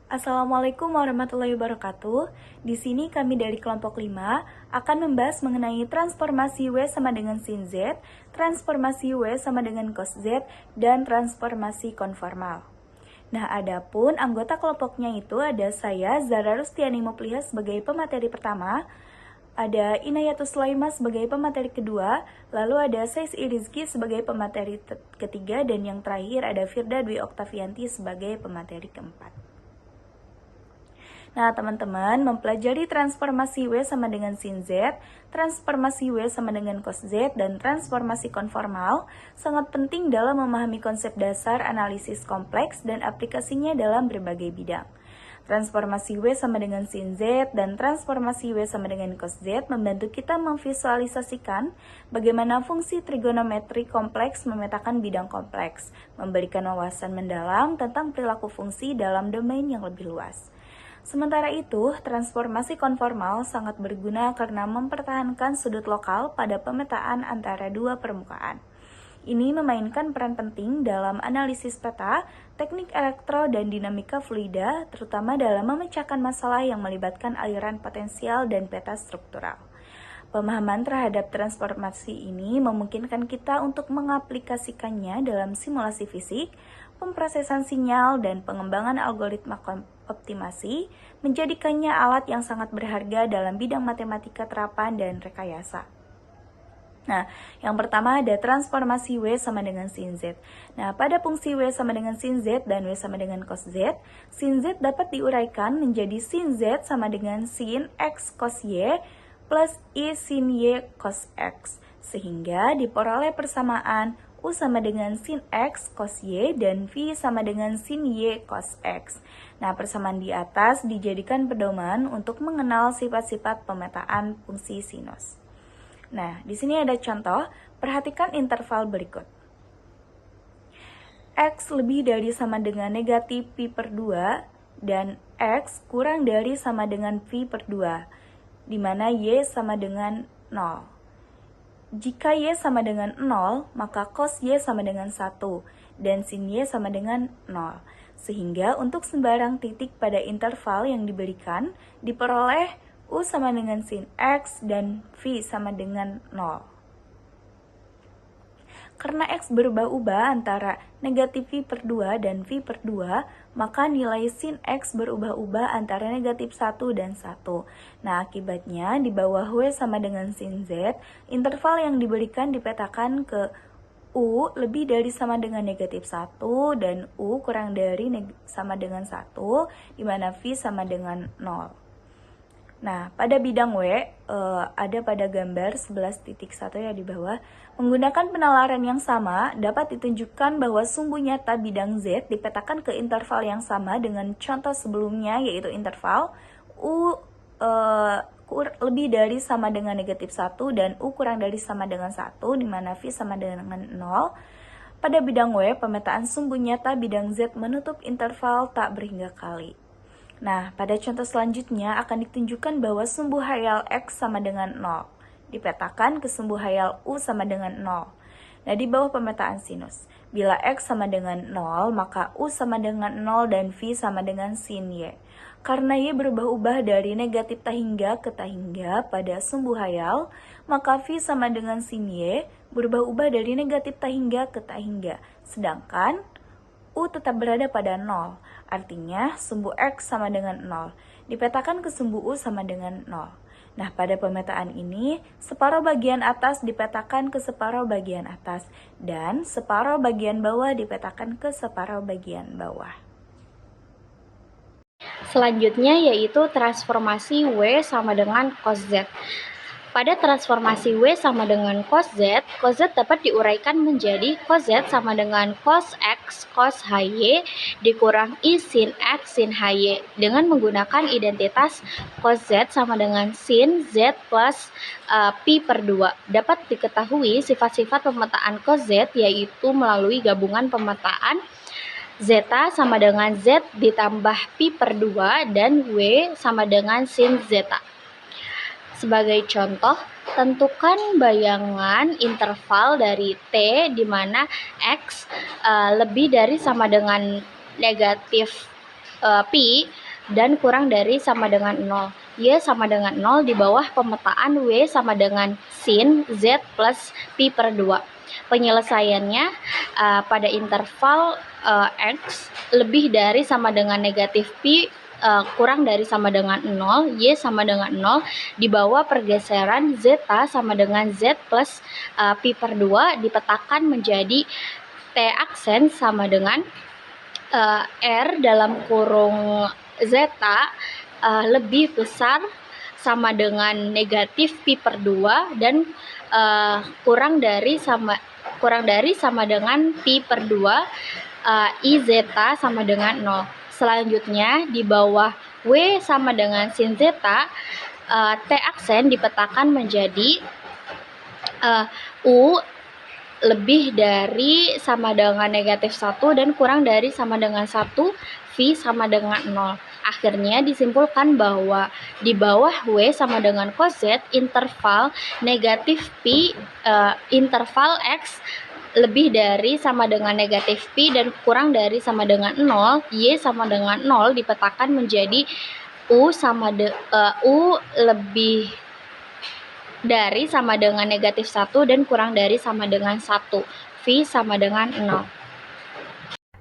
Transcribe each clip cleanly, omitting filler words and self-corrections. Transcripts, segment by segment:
Assalamualaikum warahmatullahi wabarakatuh. Di sini kami dari kelompok 5 akan membahas mengenai transformasi W sama dengan sin Z, transformasi W sama dengan cos Z, dan transformasi konformal. Nah, adapun anggota kelompoknya itu ada saya, Zara Rustiani Mupliha sebagai pemateri pertama, ada Inayatus Sulaima sebagai pemateri kedua, lalu ada Sais Irizki sebagai pemateri ketiga, dan yang terakhir ada Firda Dwi Oktavianti sebagai pemateri keempat. Nah, teman-teman, mempelajari transformasi W sama dengan sin Z, transformasi W sama dengan cos Z, dan transformasi konformal sangat penting dalam memahami konsep dasar analisis kompleks dan aplikasinya dalam berbagai bidang. Transformasi W sama dengan sin Z dan transformasi W sama dengan cos Z membantu kita memvisualisasikan bagaimana fungsi trigonometri kompleks memetakan bidang kompleks, memberikan wawasan mendalam tentang perilaku fungsi dalam domain yang lebih luas. Sementara itu, transformasi konformal sangat berguna karena mempertahankan sudut lokal pada pemetaan antara dua permukaan. Ini memainkan peran penting dalam analisis peta, teknik elektro, dan dinamika fluida, terutama dalam memecahkan masalah yang melibatkan aliran potensial dan peta struktural. Pemahaman terhadap transformasi ini memungkinkan kita untuk mengaplikasikannya dalam simulasi fisik, pemrosesan sinyal, dan pengembangan algoritma optimasi, menjadikannya alat yang sangat berharga dalam bidang matematika terapan dan rekayasa. Nah, yang pertama ada transformasi W sama dengan sin Z. Nah, pada fungsi W sama dengan sin Z dan W sama dengan cos Z, sin Z dapat diuraikan menjadi sin Z sama dengan sin X cos Y plus I sin Y cos X, sehingga diperoleh persamaan U sama dengan sin X cos Y dan V sama dengan sin Y cos X. Nah, persamaan di atas dijadikan pedoman untuk mengenal sifat-sifat pemetaan fungsi sinus. Nah, di sini ada contoh, perhatikan interval berikut. X lebih dari sama dengan negatif pi per 2 dan X kurang dari sama dengan pi per 2, di mana Y sama dengan 0. Jika Y sama dengan 0, maka cos Y sama dengan 1, dan sin Y sama dengan 0. Sehingga untuk sembarang titik pada interval yang diberikan, diperoleh U sama dengan sin X dan V sama dengan 0. Karena X berubah-ubah antara negatif V per 2 dan V per 2, maka nilai sin X berubah-ubah antara negatif 1 dan 1. Nah, akibatnya di bawah W sama dengan sin Z, interval yang diberikan dipetakan ke U lebih dari sama dengan negatif 1 dan U kurang dari sama dengan 1, di mana V sama dengan 0. Nah, pada bidang W, ada pada gambar 11.1 ya di bawah, menggunakan penalaran yang sama, dapat ditunjukkan bahwa sumbu nyata bidang Z dipetakan ke interval yang sama dengan contoh sebelumnya, yaitu interval U lebih dari sama dengan negatif 1 dan U kurang dari sama dengan 1, di mana V sama dengan 0. Pada bidang W, pemetaan sumbu nyata bidang Z menutup interval tak berhingga kali. Nah, pada contoh selanjutnya akan ditunjukkan bahwa sumbu hayal X sama dengan 0. Dipetakan ke sumbu hayal U sama dengan 0. Nah, di bawah pemetaan sinus. Bila X sama dengan 0, maka U sama dengan 0 dan V sama dengan sin Y. Karena Y berubah-ubah dari negatif tahingga ke tahingga pada sumbu hayal, maka V sama dengan sin Y berubah-ubah dari negatif tahingga ke tahingga. Sedangkan U tetap berada pada 0, artinya sumbu X sama dengan 0, dipetakan ke sumbu U sama dengan 0. Nah, pada pemetaan ini, separuh bagian atas dipetakan ke separuh bagian atas, dan separuh bagian bawah dipetakan ke separuh bagian bawah. Selanjutnya yaitu transformasi W sama dengan cos Z. Pada transformasi W sama dengan cos Z dapat diuraikan menjadi cos Z sama dengan cos X cos HY dikurang I sin X sin HY dengan menggunakan identitas cos Z sama dengan sin Z plus pi per 2. Dapat diketahui sifat-sifat pemetaan cos Z yaitu melalui gabungan pemetaan zeta sama dengan Z ditambah pi per 2 dan W sama dengan sin zeta. Sebagai contoh, tentukan bayangan interval dari T di mana X lebih dari sama dengan negatif pi dan kurang dari sama dengan 0. Y sama dengan 0 di bawah pemetaan W sama dengan sin Z plus pi per 2. Penyelesaiannya pada interval X lebih dari sama dengan negatif pi kurang dari sama dengan 0, Y sama dengan 0, di bawah pergeseran zeta sama dengan Z plus pi per 2 dipetakan menjadi T aksen sama dengan R dalam kurung zeta lebih besar sama dengan negatif pi per 2 dan kurang dari sama dengan pi per 2 I zeta sama dengan 0. Selanjutnya di bawah W sama dengan sin zeta, T aksen dipetakan menjadi U lebih dari sama dengan negatif 1 dan kurang dari sama dengan 1, V sama dengan 0. Akhirnya disimpulkan bahwa di bawah W sama dengan cos Z, interval negatif P, interval X lebih dari sama dengan negatif Pi dan kurang dari sama dengan 0, Y sama dengan 0 dipetakan menjadi U lebih dari sama dengan negatif 1 dan kurang dari sama dengan 1, V sama dengan 0.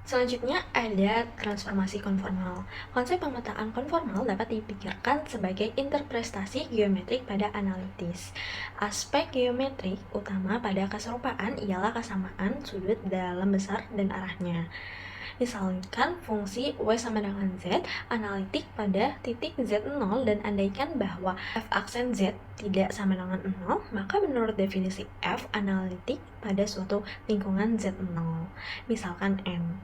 Selanjutnya ada transformasi konformal. Konsep pemetaan konformal dapat dipikirkan sebagai interpretasi geometrik pada analitis. Aspek geometrik utama pada keserupaan ialah kesamaan sudut dalam besar dan arahnya. Misalkan fungsi W sama dengan Z analitik pada titik Z0 dan andaikan bahwa F aksen Z tidak sama dengan 0, maka menurut definisi F analitik pada suatu lingkungan Z0. Misalkan N.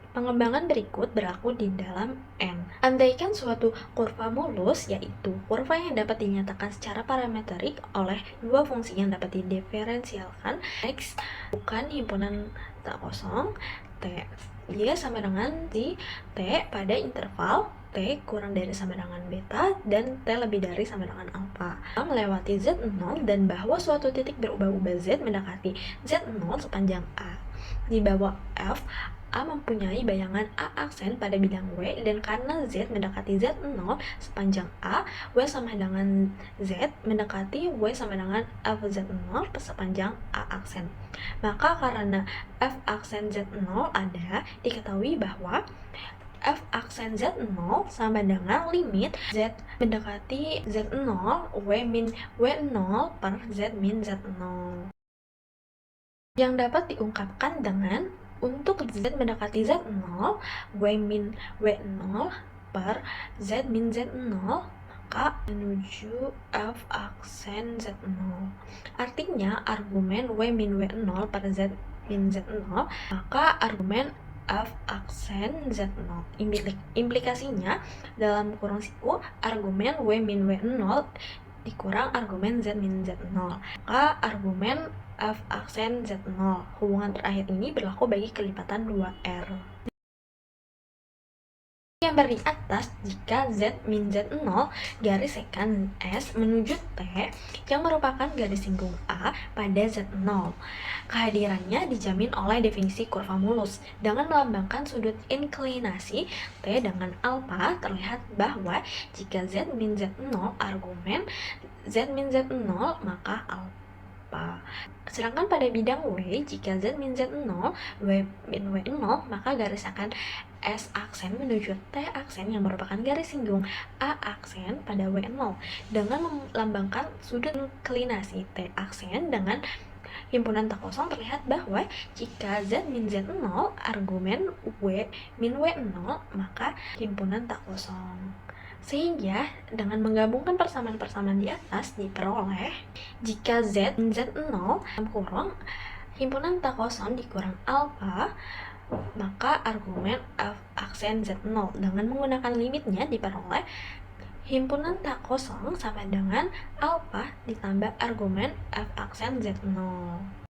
Pengembangan berikut berlaku di dalam N. Andaikan suatu kurva mulus, yaitu kurva yang dapat dinyatakan secara parametrik oleh dua fungsi yang dapat didiferensialkan, X bukan himpunan tak kosong, T. Y sama dengan T pada interval T kurang dari sama dengan beta dan T lebih dari sama dengan alpha melewati Z0 dan bahwa suatu titik berubah-ubah Z mendekati Z0 sepanjang A. Di bawah F, A mempunyai bayangan A aksen pada bidang W dan karena Z mendekati Z0 sepanjang A, W sama dengan Z mendekati W sama dengan FZ0 sepanjang A aksen. Maka karena F aksen Z0 ada, diketahui bahwa F aksen Z0 sama dengan limit Z mendekati Z0 W min W0 per Z min Z0 yang dapat diungkapkan dengan untuk Z mendekati Z0, W min W0 per Z min Z0 maka menuju F aksen Z0. Artinya argumen W min W0 per Z min Z0 maka argumen F aksen Z0. Implikasinya dalam kurung siku argumen W min W0 dikurang argumen Z min Z0 maka argumen F aksen Z0. Hubungan terakhir ini berlaku bagi kelipatan 2R. Gambar di atas jika Z min Z0 garis sekant S menuju T yang merupakan garis singgung A pada Z0. Kehadirannya dijamin oleh definisi kurva mulus. Dengan melambangkan sudut inklinasi T dengan alpha, terlihat bahwa jika Z min Z0 argumen Z min Z0 maka alpha. Sedangkan pada bidang W, jika Z min Z0, W min W0, maka garis akan S aksen menuju T aksen yang merupakan garis singgung A aksen pada W0 dengan melambangkan sudut inklinasi T aksen dengan himpunan tak kosong, terlihat bahwa jika Z min Z0 argumen W min W0 maka himpunan tak kosong. Sehingga dengan menggabungkan persamaan-persamaan di atas diperoleh jika Z min Z0 dalam kurung himpunan tak kosong dikurang alpha maka argumen F aksen Z0 dengan menggunakan limitnya diperoleh himpunan tak kosong sama dengan alpha ditambah argumen F aksen Z0.